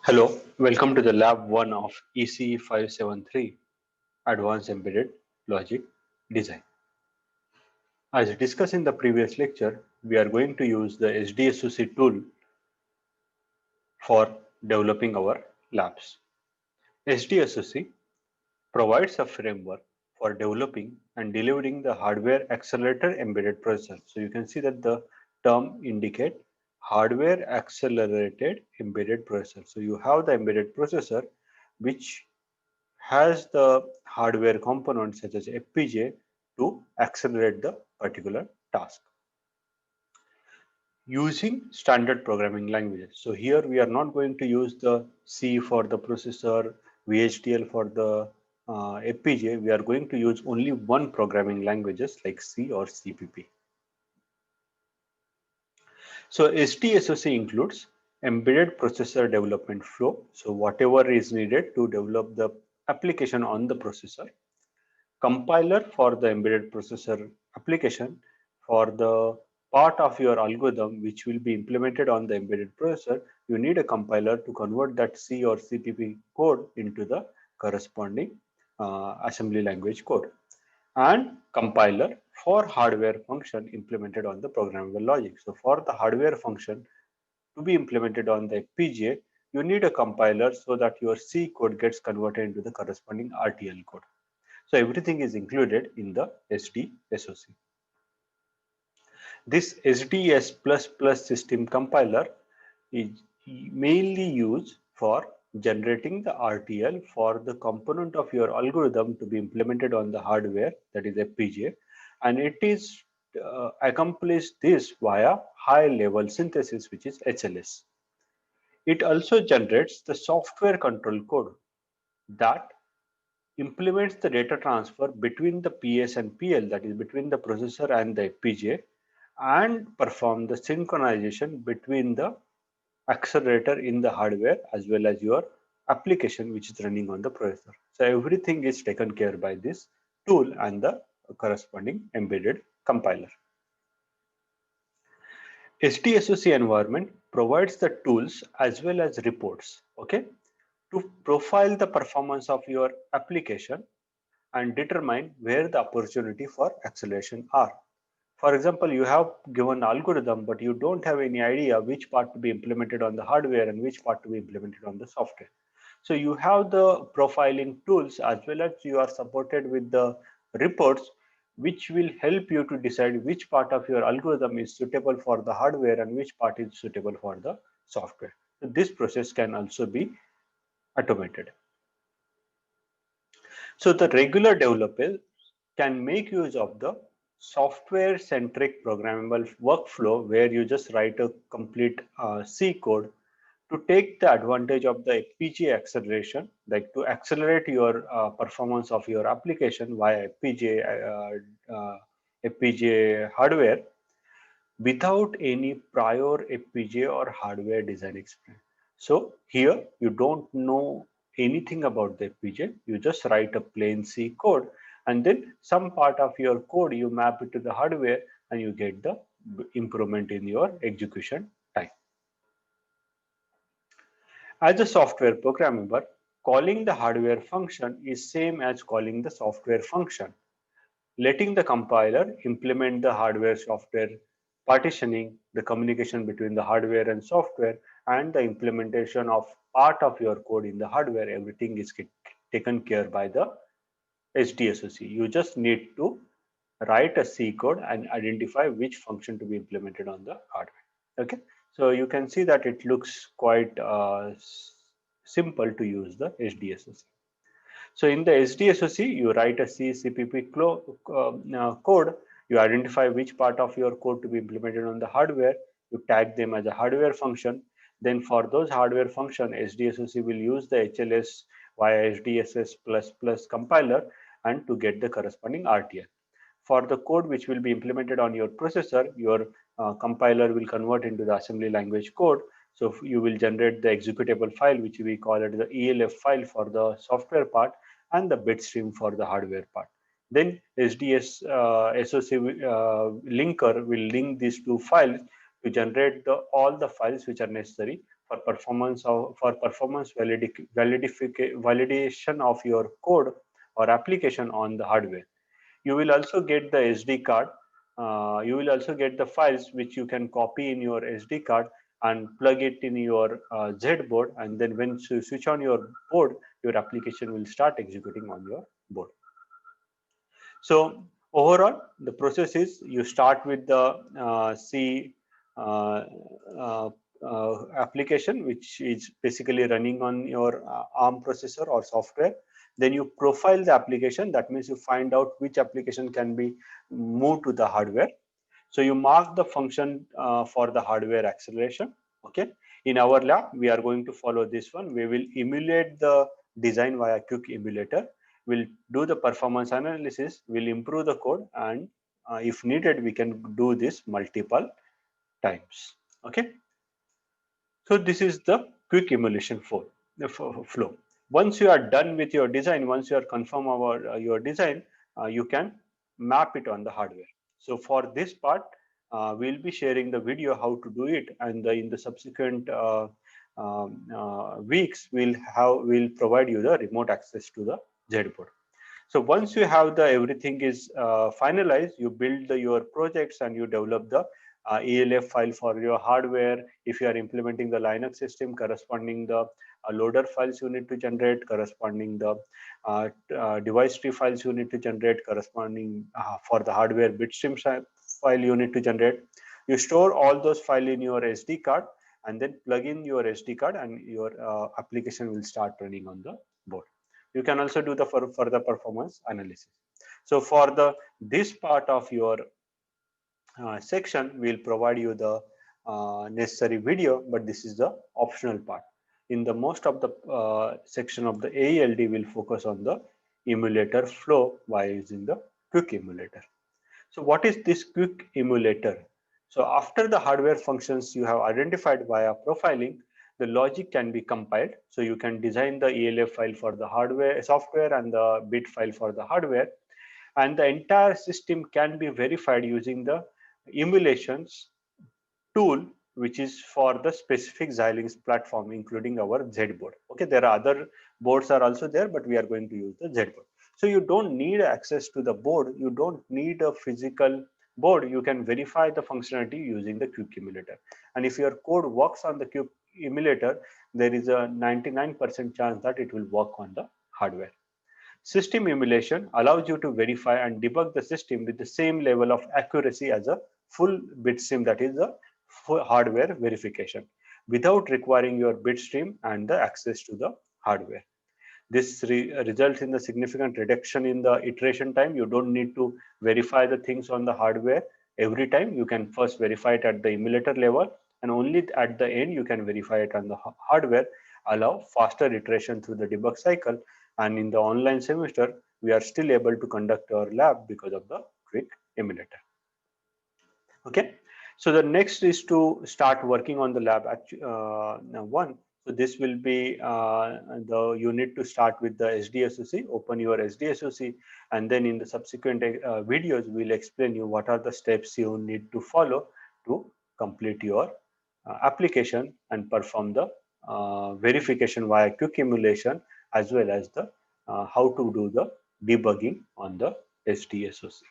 Hello, welcome to the Lab 1 of ECE 573 Advanced Embedded Logic Design. As discussed in the previous lecture, we are going to use the SDSOC tool for developing our labs. SDSOC provides a framework for developing and delivering the hardware accelerator embedded processor. So you can see that the term indicate hardware accelerated embedded processor. So you have the embedded processor which has the hardware components such as FPGA to accelerate the particular task using standard programming languages. So here we are not going to use the C for the processor, VHDL for the FPGA. We are going to use only one programming languages like C or CPP. So SDSOC includes embedded processor development flow. So whatever is needed to develop the application on the processor, compiler for the embedded processor application for the part of your algorithm which will be implemented on the embedded processor. You need a compiler to convert that C or CPP code into the corresponding assembly language code, and compiler for hardware function implemented on the programmable logic. So for the hardware function to be implemented on the FPGA, you need a compiler so that your C code gets converted into the corresponding RTL code. So everything is included in the SDSOC. This SDS++ system compiler is mainly used for generating the RTL for the component of your algorithm to be implemented on the hardware, that is FPGA, and it is accomplished this via high level synthesis, which is HLS. It also generates the software control code that implements the data transfer between the PS and PL, that is between the processor and the FPGA, and perform the synchronization between the accelerator in the hardware as well as your application which is running on the processor. So everything is taken care by this tool and the corresponding embedded compiler. SDSOC environment provides the tools as well as reports, okay, to profile the performance of your application and determine where the opportunity for acceleration are. For example, you have given algorithm, but you don't have any idea which part to be implemented on the hardware and which part to be implemented on the software. So you have the profiling tools as well as you are supported with the reports which will help you to decide which part of your algorithm is suitable for the hardware and which part is suitable for the software. So this process can also be automated. So the regular developer can make use of the software centric programmable workflow where you just write a complete C code to take the advantage of the FPGA acceleration, like to accelerate your performance of your application via FPGA hardware without any prior FPGA or hardware design experience. So here you don't know anything about the FPGA, you just write a plain C code and then some part of your code you map it to the hardware and you get the improvement in your execution time. As a software programmer, calling the hardware function is same as calling the software function. Letting the compiler implement the hardware software partitioning, the communication between the hardware and software, and the implementation of part of your code in the hardware, everything is taken care by the SDSOC. You just need to write a C code and identify which function to be implemented on the hardware. Okay, so you can see that it looks quite simple to use the SDSOC. So in the SDSOC, you write a C CPP code, you identify which part of your code to be implemented on the hardware, you tag them as a hardware function. Then for those hardware function, SDSOC will use the HLS via SDSS++ compiler and to get the corresponding RTL. For the code which will be implemented on your processor, your compiler will convert into the assembly language code. So you will generate the executable file, which we call it the ELF file for the software part and the bit stream for the hardware part. Then SDS SOC linker will link these two files to generate all the files which are necessary for validation of your code or application on the hardware. You will also get the SD card. You will also get the files which you can copy in your SD card and plug it in your Z board, and then when you switch on your board, your application will start executing on your board. So overall, the process is you start with the C uh, uh, application, which is basically running on your ARM processor or software. Then you profile the application. That means you find out which application can be moved to the hardware. So you mark the function for the hardware acceleration. Okay. In our lab, we are going to follow this one. We will emulate the design via Quick Emulator. We'll do the performance analysis. We'll improve the code, and if needed, we can do this multiple times. Okay. So this is the quick emulation flow. Once you are done with your design, once you are confirm about your design, you can map it on the hardware. So for this part, we'll be sharing the video how to do it, and in the subsequent weeks, we'll provide you the remote access to the Z-board. So once you have the everything is finalized, you build your projects and you develop the ELF file for your hardware. If you are implementing the Linux system, corresponding the loader files you need to generate, corresponding the device tree files you need to generate, corresponding for the hardware bitstream file you need to generate. You store all those files in your SD card and then plug in your SD card, and your application will start running on the board. You can also do the further performance analysis. So for this part of your section, we'll provide you the necessary video, but this is the optional part. In the most of the section of the AELD, will focus on the emulator flow by using the quick emulator. So what is this quick emulator? So after the hardware functions you have identified via profiling, the logic can be compiled. So you can design the ELF file for the software, and the bit file for the hardware, and the entire system can be verified using the emulations tool, which is for the specific Xilinx platform, including our Z board. Okay, there are other boards are also there, but we are going to use the Z board. So you don't need access to the board. You don't need a physical board. You can verify the functionality using the Quick Emulator. And if your code works on the Quick Emulator, there is a 99% chance that it will work on the hardware. System emulation allows you to verify and debug the system with the same level of accuracy as a full bitstream, that is the hardware verification, without requiring your bitstream and the access to the hardware. This results in the significant reduction in the iteration time. You don't need to verify the things on the hardware every time. You can first verify it at the emulator level, and only at the end you can verify it on the hardware, allow faster iteration through the debug cycle. And in the online semester, we are still able to conduct our lab because of the quick emulator. Okay, so the next is to start working on the lab one. So this will be you need to start with the SDSOC, open your SDSOC, and then in the subsequent videos, we'll explain you what are the steps you need to follow to complete your application and perform the verification via quick emulation, as well as the how to do the debugging on the SDSOC.